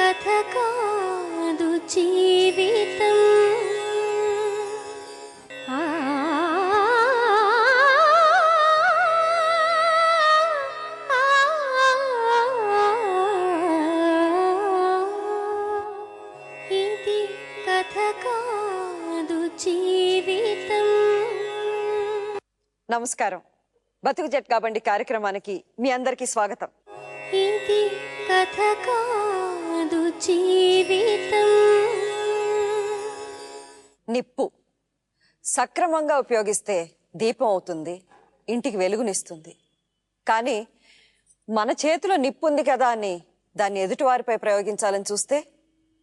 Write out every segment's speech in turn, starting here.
కథ కాదు జీవితం. ఇది కథ కాదు జీవితం. నమస్కారం. బతుకు జట్కా బండి కార్యక్రమానికి మీ అందరికీ స్వాగతం. ఇది కథ కాదు జీవితం. నిప్పు సక్రమంగా ఉపయోగిస్తే దీపం అవుతుంది, ఇంటికి వెలుగునిస్తుంది. కానీ మన చేతిలో నిప్పు ఉంది కదా అని దాన్ని ఎదుటివారిపై ప్రయోగించాలని చూస్తే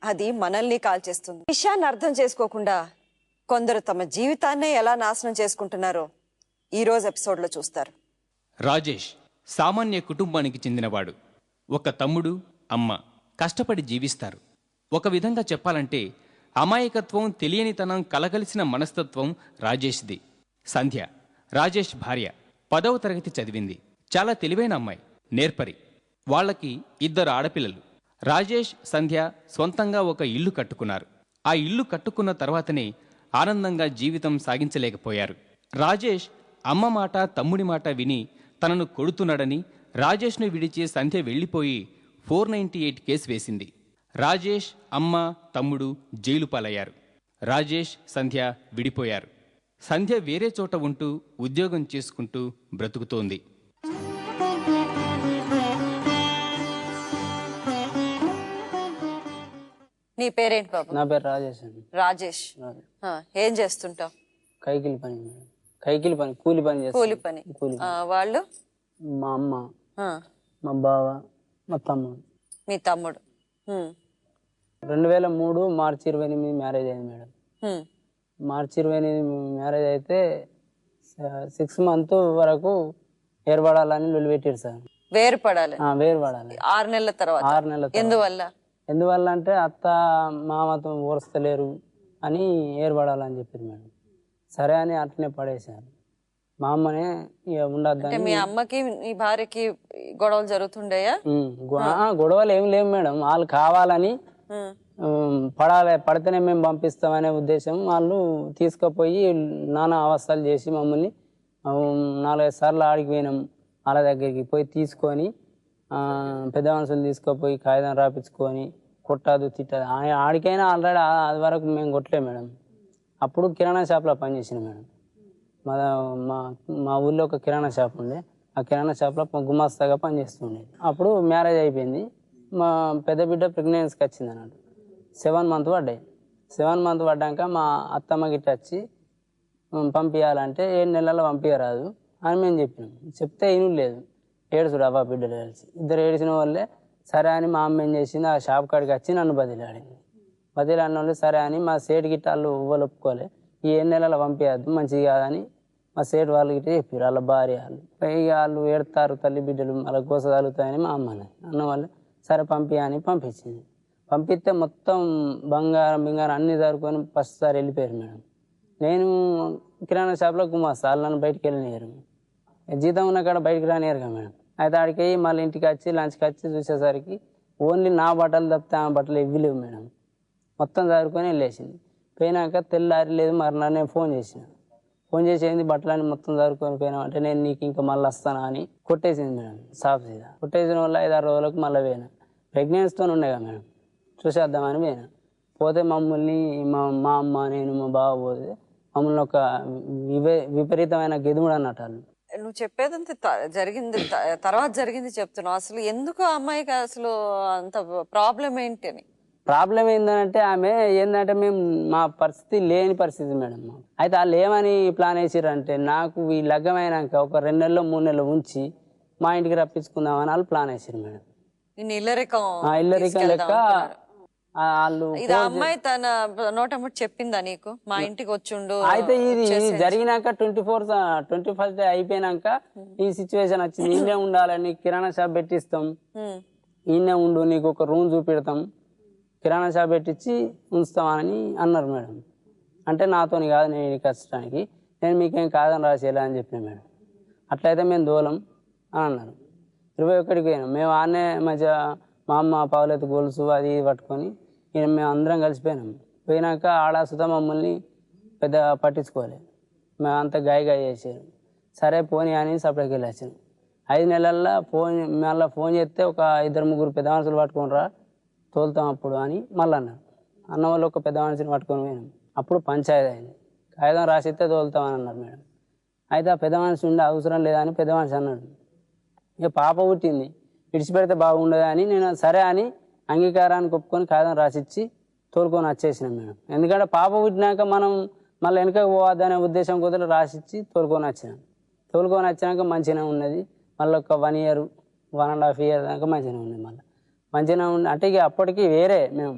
అది మనల్ని కాల్చేస్తుంది. విషయాన్ని అర్థం చేసుకోకుండా కొందరు తమ జీవితాన్నే ఎలా నాశనం చేసుకుంటున్నారో ఈరోజు ఎపిసోడ్లో చూస్తారు. రాజేష్ సామాన్య కుటుంబానికి చెందినవాడు. ఒక తమ్ముడు, అమ్మ కష్టపడి జీవిస్తారు. ఒక విధంగా చెప్పాలంటే అమాయకత్వం, తెలియనితనం కలగలిసిన మనస్తత్వం రాజేష్ది. సంధ్య రాజేష్ భార్య, 10వ తరగతి చదివింది. చాలా తెలివైన అమ్మాయి, నేర్పరి. వాళ్ళకి 2 ఆడపిల్లలు. రాజేష్, సంధ్య సొంతంగా ఒక ఇల్లు కట్టుకున్నారు. ఆ ఇల్లు కట్టుకున్న తర్వాతనే ఆనందంగా జీవితం సాగించలేకపోయారు. రాజేష్ అమ్మ మాట, తమ్ముడి మాట విని తనను కొడుతున్నాడని రాజేష్ను విడిచి సంధ్య వెళ్లిపోయి 498 కేసు వేసింది. రాజేష్, అమ్మ, తమ్ముడు జైలు పాలయ్యారు. రాజేష్, సంధ్య విడిపోయారు. సంధ్య వేరే చోట ఉంటూ ఉద్యోగం చేసుకుంటూ బ్రతుకుతోంది. నీ పేరేంటి బాబు? నా పేరు రాజేష్ అండి. రాజేష్. ఏం చేస్తుంటావు? కైకిలి పని మేడం. కైకిలి పని, కూలి పని చేస్తాను. కూలి పని. వాళ్ళు? మా అమ్మ, మా బావ, మా తమ్ముడు. మీ తమ్ముడు. 2003 మార్చి 28 మ్యారేజ్ అయింది మేడం. మార్చి 28 మ్యారేజ్ అయితే 6 months వరకు ఏర్పడాలని లొల్లి పెట్టారు సార్. వేరుపడాలి. వేరుపడాలి 6 నెలల తర్వాత. 6 నెలల తర్వాత. ఎందువల్ల అంటే అత్త మామతో ఓర్స్తలేరు అని ఏర్పడాలని చెప్పారు మేడం. సరే అని అట్లనే పడేశారు. మా అమ్మనే ఇక ఉండద్దని. మీ అమ్మకి నీ భార్యకి గొడవలు జరుగుతుండయా? గొడవలు ఏం లేవు మేడం. వాళ్ళు కావాలని పడితేనే మేము పంపిస్తామనే ఉద్దేశం. వాళ్ళు తీసుకుపోయి నానా అవస్థలు చేసి మమ్మల్ని 4-5 సార్లు ఆడికి పోయినాం. వాళ్ళ దగ్గరికి పోయి తీసుకొని పెద్ద మనుషులు తీసుకుపోయి కాగితం రాపించుకొని కొట్టదు తిట్టదు. ఆడికైనా ఆల్రెడీ అది వరకు మేము కొట్టలేము మేడం. అప్పుడు కిరాణా షాప్లో పనిచేసిన మేడం. మా ఊళ్ళో ఒక కిరాణా షాప్ ఉండే. ఆ కిరాణా షాప్లో గుమాస్తాగా పనిచేస్తుండే. అప్పుడు మ్యారేజ్ అయిపోయింది. మా పెద్ద బిడ్డ ప్రెగ్నెన్సీకి వచ్చింది అన్నట్టు. 7 months పడ్డాయి. 7 months పడ్డాక మా అత్తమ్మ గిట్ట వచ్చి పంపించాలంటే 7 నెలల్లో పంపించరాదు అని మేము చెప్పినాం. చెప్తే ఇను లేదు, ఏడుచుడు అవ్వ బిడ్డలు కలిసి. 2 ఏడిచిన వాళ్ళే సరే అని మా అమ్మ ఏం చేసింది, ఆ షాప్ కాడికి వచ్చి నన్ను బదిలాడింది. బదిలాడిన వాళ్ళు సరే అని మా సేటు గిట్ట వాళ్ళు ఇవ్వలు ఒప్పుకోలే. ఈ 7 నెలలు పంపించద్దు, మంచిది కాదని మా సేటు వాళ్ళు గిట్ట చెప్పారు. వాళ్ళ భార్య వాళ్ళు ఇక వాళ్ళు ఏడతారు, తల్లి బిడ్డలు అలా గోస తగులుతాయని మా అమ్మని అన్న వాళ్ళు సరే అని పంపించింది. పంపిస్తే మొత్తం బంగారం అన్నీ జరుపుకొని ఫస్ట్ సారి వెళ్ళిపోయారు మేడం. నేను కిరాణా షాప్లో గుమాస్తా. వాళ్ళు నన్ను బయటికి వెళ్ళనియరు. జీతం ఉన్న కాడ బయటికి రానియరుగా మేడం. అయితే ఆడికి మళ్ళీ ఇంటికి వచ్చి లంచ్కి వచ్చి చూసేసరికి ఓన్లీ నా బట్టలు తప్పితే ఆమె బట్టలు ఇవ్వలేవు మేడం. మొత్తం చదువుకొని వెళ్ళేసింది. పోయినాక తెల్లారి లేదు మరణాన్ని నేను ఫోన్ చేసేది బట్టలన్నీ మొత్తం చదువుకొని పోయినా అంటే నేను నీకు ఇంకా మళ్ళీ వస్తానా అని కొట్టేసింది మేడం. సాఫ్ సీదా కొట్టేసిన వల్ల 5-6 రోజులకు మళ్ళీ పోయినా. ప్రెగ్నెన్సీతో ఉండేగా మేడం. చూసేద్దామని పోయినా. పోతే మమ్మల్ని మా అమ్మ, నేను, మా బావ పోతే మమ్మల్ని ఒక విపరీతమైన గెదుముడు అన్నట్టు వాళ్ళు. నువ్వు చెప్పేదంతా జరిగింది, తర్వాత జరిగింది చెప్తున్నావు. అసలు ఎందుకు ఆ అమ్మాయికి అసలు అంత ప్రాబ్లం ఏంటి అని? ప్రాబ్లం ఏంటంటే ఆమె ఏంటంటే మేము మా పరిస్థితి లేని పరిస్థితి మేడం. అయితే వాళ్ళు ఏమని ప్లాన్ వేసారంటే నాకు ఈ లగ్గమైనాక ఒక 2 నెలలు 3 నెలలు ఉంచి మా ఇంటికి రప్పించుకుందామని వాళ్ళు ప్లాన్ వేసారు మేడం. ఇల్లరికం లెక్క వాళ్ళు. ఇది అమ్మాయి తన నోటముట్ చెప్పిందా నీకు మా ఇంటికి వచ్చిండు? అయితే ఇది జరిగినాక 21st డే అయిపోయినాక ఈ సిచ్యువేషన్ వచ్చింది. ఈయనే ఉండాలని కిరాణా షాప్ పెట్టిస్తాం, ఈయనే ఉండు, నీకు ఒక రూమ్ చూపెడతాం, కిరాణా షాప్ పెట్టించి ఉంచుతామని అన్నారు మేడం. అంటే నాతోని కాదు, నేను కష్టడానికి నేను మీకేం కాదని రాసేలా అని చెప్పిన మేడం. అట్లయితే మేము దూలం అని అన్నారు. 21కి పోయినాం. మేము ఆడనే మంచిగా మా అమ్మ పావులెత్తు గొలుసు అది ఇది పట్టుకొని ఇక మేము అందరం కలిసిపోయినాం. పోయినాక ఆడ సుత మమ్మల్ని పెద్ద పట్టించుకోలేదు. మేము అంతా గాయ చేసారు. సరే పోనీ అని సపరేట్కి వెళ్ళి వచ్చాను. 5 నెలల్లో మళ్ళీ ఫోన్ చేస్తే ఒక 2-3 పెద్ద మనుషులు పట్టుకొని రా తోలుతాం అప్పుడు అని మళ్ళీ అన్నారు. అన్న వాళ్ళు ఒక పెద్ద మనిషిని పట్టుకొని పోయినాం. అప్పుడు పంచాయతీ అయింది. కాగితం రాసిస్తే తోలుతామని అన్నారు మేడం. అయితే ఆ పెద్ద మనిషి ఉండే అవసరం లేదని పెద్ద మనిషి అన్నాడు. ఇక పాప పుట్టింది, విడిచిపెడితే బాగుండదు అని నేను సరే అని అంగీకారానికి ఒప్పుకొని కాగితం రాసిచ్చి తోలుకొని వచ్చేసినాం మేడం. ఎందుకంటే పాప పుట్టినాక మనం మళ్ళీ వెనకకు పోవద్దనే ఉద్దేశం కొద్దిగా రాసిచ్చి తోలుకొని వచ్చినాం. తోలుకొని వచ్చినాక మంచిగానే ఉన్నది. మళ్ళీ ఒక 1 year 1.5 year దాకా మంచిగానే ఉన్నది. మళ్ళీ మంచిగానే ఉంది అంటే ఇక అప్పటికి వేరే మేము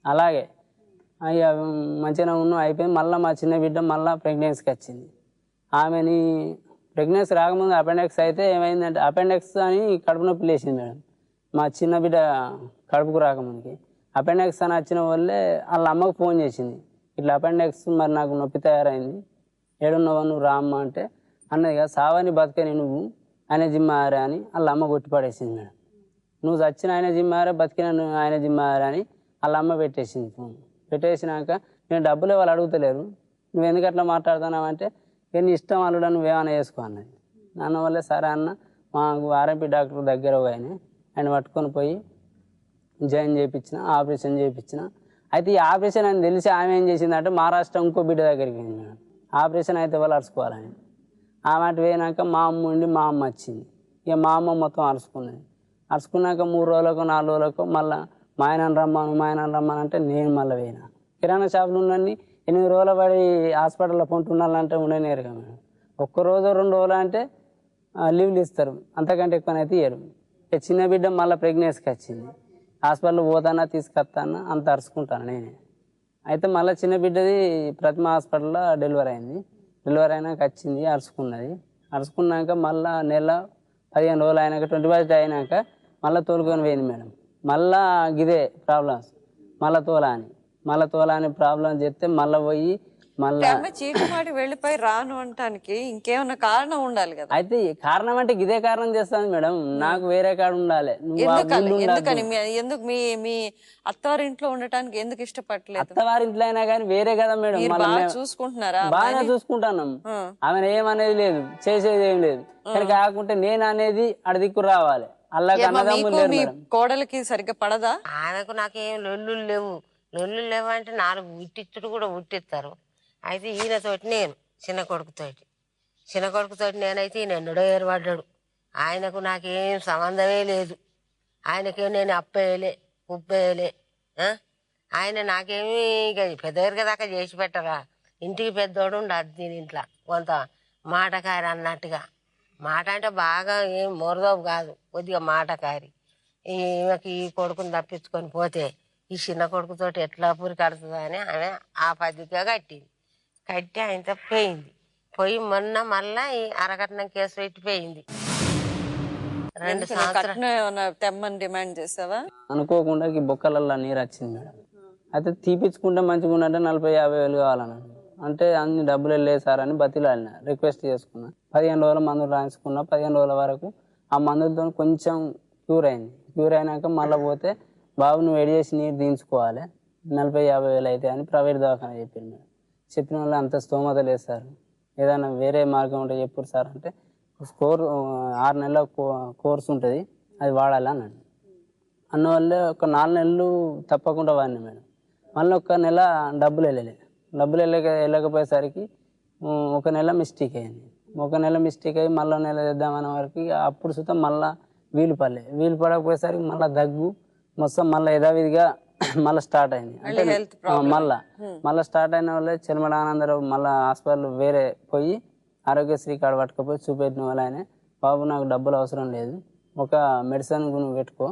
అలాగే ఇక మంచిగానే ఉన్నాం. అయిపోయింది. మళ్ళీ మా చిన్న బిడ్డ మళ్ళీ ప్రెగ్నెన్సీకి వచ్చింది. ఆమెని ప్రెగ్నెన్సీ రాకముందు అపెండిక్స్ అయితే ఏమైందంటే అపెండిక్స్ అని కడుపు నొప్పి లేచింది మేడం. మా చిన్న బిడ్డ కడుపుకు రాకముందుకి అపెండిక్స్ అని వచ్చిన వాళ్ళే వాళ్ళ అమ్మకు ఫోన్ చేసింది. ఇట్లా అపెండిక్స్ మరి నాకు నొప్పి తయారైంది, ఏడున్నావా నువ్వు రామ్మ అంటే అన్నది కదా సావని బతికని నువ్వు ఆయన జిమ్మారే అని వాళ్ళ అమ్మ కొట్టిపడేసింది మేడం. నువ్వు చచ్చిన ఆయన జిమ్మారే బతికిన ఆయన జిమ్మారే అని వాళ్ళ అమ్మ పెట్టేసింది ఫోన్. పెట్టేసినాక నేను డబ్బులు వాళ్ళు అడుగుతలేరు, నువ్వు ఎందుకు అట్లా మాట్లాడుతున్నావు అంటే నీ ఇష్టం అల్లుడా నువ్వేమైనా చేసుకో అన్నది. నాన్న వల్లే సరే అన్న మాకు ఆర్ఎంపీ డాక్టర్ దగ్గర ఆయన పట్టుకొని పోయి జాయిన్ చేయించిన, ఆపరేషన్ చేయించిన. అయితే ఈ ఆపరేషన్ అని తెలిసి ఆమె ఏం చేసిందంటే మహారాష్ట్ర ఇంకో బిడ్డ దగ్గరికి వెళ్ళింది మేడం. ఆపరేషన్ అయితే వాళ్ళు అరుచుకోవాలని ఆమె అటు పోయినాక మా అమ్మ ఉండి మా అమ్మ వచ్చింది. ఇక మా అమ్మ మొత్తం అరుచుకున్నది. అరుచుకున్నాక 3 రోజులకు 4 రోజులకు మళ్ళీ మా ఆయన రమ్మను అంటే నేను మళ్ళీ పోయినా. కిరాణా షాపులు ఉన్నన్ని 8 రోజుల పడి హాస్పిటల్లో ఉండాలంటే ఉండనేరుగా మేడం. 1 రోజు 2 రోజులు అంటే లీవ్లు ఇస్తారు, అంతకంటే ఎక్కువనైతే ఇయ్యరు. ఇక చిన్న బిడ్డ మళ్ళీ ప్రెగ్నెన్సీకి వచ్చింది. హాస్పిటల్ పోతానా తీసుకొస్తానా అంత అరుచుకుంటాను నేనే. అయితే మళ్ళీ చిన్న బిడ్డది ప్రతిమ హాస్పిటల్లో డెలివరీ అయింది. డెలివరీ అయినాక వచ్చింది, అరుచుకున్నాక మళ్ళీ నెల 15 రోజులు అయినాక 21st అయినాక మళ్ళీ తోలుకొని పోయింది మేడం. మళ్ళా గిదే ప్రాబ్లమ్స్ మళ్ళీ తోలా అని ప్రాబ్లం చెప్తే మళ్ళీ పోయి మళ్ళీ చీటి మాటి వెళ్ళిపోయి రాను అంటానికి ఇంకేమన్నా కారణం ఉండాలి కదా. అయితే కారణం అంటే ఇదే కారణం చేస్తాను మేడం, నాకు వేరే కాడ ఉండాలి. ఎందుకని ఎందుకు మీ అత్తవారింట్లో ఉండటానికి ఎందుకు ఇష్టపడలేదు? అత్తవారింట్లో అయినా కానీ వేరే కదా మేడం. చూసుకుంటున్నారా? బాగానే చూసుకుంటున్నాం. ఆమె ఏమనేది లేదు, చేసేది ఏం లేదు. కానీ కాకుంటే నేను అనేది అడిదిక్కు రావాలి. అల్లాకి అన్నదమ్ములు లేరు మేడం. కోడలికి సరిగ్గా పడదా? ఆమెకు నాకేం లొల్లులు లేవు అంటే 4 ఉట్టిచ్చుడు కూడా ఉట్టిస్తారు. అయితే ఈయనతోటి నేను చిన్న కొడుకుతోటి నేనైతే ఈయన ఎన్నడో ఏర్పడ్డాడు. ఆయనకు నాకేం సంబంధమే లేదు. ఆయనకేం నేను అప్పేయలే ఉప్పేయలే. ఆయన నాకేమీ ఇక పెద్దగారిగా దాకా చేసి పెట్టరా. ఇంటికి పెద్దోడు ఉండదు దీని ఇంట్లో కొంత మాటకారి అన్నట్టుగా. మాట అంటే బాగా ఏం మొరదోపు కాదు, కొద్దిగా మాటకారి. ఈమెకి ఈ కొడుకుని తప్పించుకొని పోతే ఈ చిన్న కొడుకుతోటి ఎట్లా పూరి కడుతుందా అని ఆమె ఆ పద్ధతిగా కట్టి ఆయనతో పోయి మొన్న మళ్ళా ఈ అరకట్నం కేసు పెట్టిపోయింది. 2 సంవత్సరాలు తెమ్మని డిమాండ్ చేసావా? అనుకోకుండా బొక్కలల్లో నీరు వచ్చింది మేడం. అయితే తీపించుకుంటే మంచిగా ఉన్నట్టే 40-50 వేలు కావాలన్నాడు. అంటే అన్ని డబ్బులు వెళ్ళే సార్ అని బతిలాడిన, రిక్వెస్ట్ చేసుకున్నా. 15 రోజుల మందులు రాయించుకున్నా. 15 రోజుల వరకు ఆ మందులతో కొంచెం క్యూర్ అయింది. క్యూర్ అయినాక మళ్ళీ పోతే బాబు నువ్వు ఎడి చేసి నీరు దించుకోవాలి, 40-50 వేలు అయితే అని ప్రైవేట్ దవాఖాన చెప్పింది మేడం. చెప్పిన వాళ్ళు అంత స్తోమత లేదు సార్, ఏదైనా వేరే మార్గం ఉంటే చెప్పారు సార్ అంటే 6 నెలల కోర్సు ఉంటుంది అది వాడాలి అన్నాడు. అన్నవల్లే ఒక 4 నెలలు తప్పకుండా వాడినా మేడం. మళ్ళీ 1 నెల డబ్బులు వెళ్ళకపోయేసరికి 1 నెల మిస్టేక్ అయింది. 1 నెల మిస్టేక్ అయ్యి మళ్ళీ నెల తెద్దామనే వరకు అప్పుడు సుతం మళ్ళీ వీలు పడకపోయేసరికి మళ్ళీ దగ్గు మొత్తం మళ్ళీ యథావిధిగా మళ్ళీ స్టార్ట్ అయింది. అంటే మళ్ళీ స్టార్ట్ అయిన వాళ్ళే చెల్మడానందరావు మళ్ళీ హాస్పిటల్ వేరే పోయి ఆరోగ్యశ్రీ కార్డు పట్టుకపోయి చూపెట్టిన వాళ్ళు ఆయన బాబు నాకు డబ్బులు అవసరం లేదు, ఒక మెడిసిన్ నువ్వు పెట్టుకో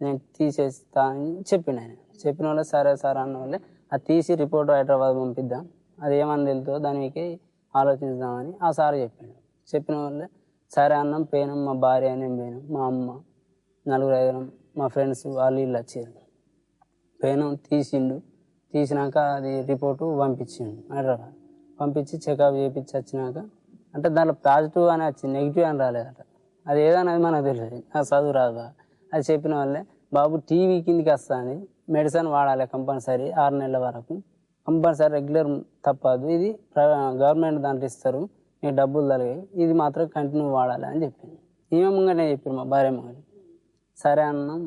నేను తీసేస్తా అని చెప్పిండు ఆయన. చెప్పిన వాళ్ళే సరే సార్ అన్న వాళ్ళే అది తీసి రిపోర్ట్ హైదరాబాద్ పంపిద్దాం, అది ఏమని తెలుతుందో దానికి ఆలోచిద్దామని ఆ సార్ చెప్పిన వాళ్ళే సరే అన్నం పోయినాం. మా భార్య నేను పోయినాం, మా అమ్మ 4-5 మా ఫ్రెండ్స్ వాళ్ళు వీళ్ళు వచ్చారు. పోయినాం, తీసినాక అది రిపోర్టు పంపించిండు హైదరాబాద్. పంపించి చెకప్ చేయించి వచ్చినాక అంటే దాంట్లో పాజిటివ్ అని వచ్చింది, నెగిటివ్ అని రాలేదట. అది ఏదైనా మనకు తెలియదు, నాకు చదువు రాదు. అది చెప్పిన వాళ్ళే బాబు టీవీ కిందికి వస్తుంది, మెడిసిన్ వాడాలి కంపల్సరీ 6 నెలల వరకు, కంపల్సరీ రెగ్యులర్ తప్పదు, ఇది గవర్నమెంట్ దాంట్లో ఇస్తారు, నీకు డబ్బులు తలిగాయి, ఇది మాత్రం కంటిన్యూ వాడాలి అని చెప్పింది. ఈమె ముంగనే చెప్పారు మా భార్య ముంగట. సరే అన్నాం.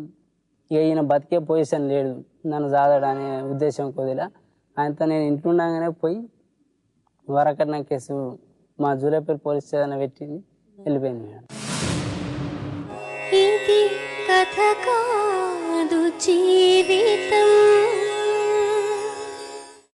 ఇక ఈయన బతికే పొజిషన్ లేడు, నన్ను సాదడనే ఉద్దేశం కొద్దిలా ఆయనతో నేను ఇంట్లో ఉండగానే పోయి వరకట్న కేసు మా జూలైపల్లి పోలీస్ స్టేషన్ పెట్టింది, వెళ్ళిపోయింది మేడం. ఇది కథ కాదు